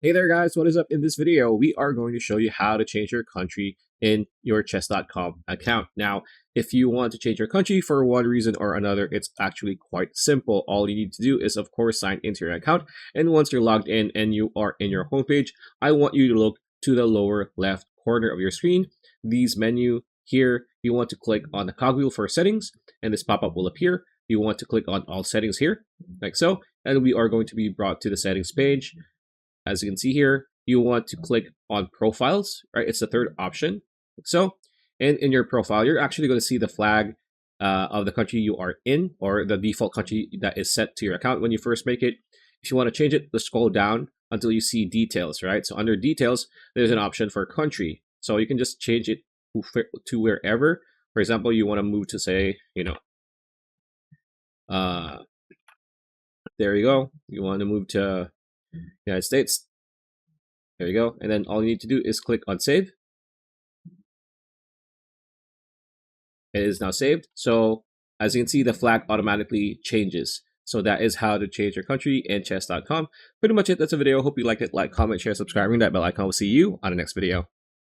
Hey there guys, what is up? In this video, we are going to show you how to change your country in your chess.com account. Now, if you want to change your country for one reason or another, it's actually quite simple. All you need to do is, of course, sign into your account. And once you're logged in and you are in your homepage, I want you to look to the lower left corner of your screen. These menu here, you want to click on the cogwheel for settings, and this pop-up will appear. You want to click on all settings here, like so, and we are going to be brought to the settings page. As you can see here, you want to click on profiles, right? It's the third option. So, and in your profile, you're actually going to see the flag of the country you are in, or the default country that is set to your account when you first make it. If you want to change it, just scroll down until you see details, right? So under details, there's an option for country. So you can just change it to wherever. For example, you want to move to, say, there you go. You want to move to United States. There you go. And then all you need to do is click on save. It is now saved. So as you can see, the flag automatically changes. So that is how to change your country in chess.com. Pretty much it. That's a video. Hope you liked it. Like, comment, share, subscribe, ring that bell icon. We'll see you on the next video.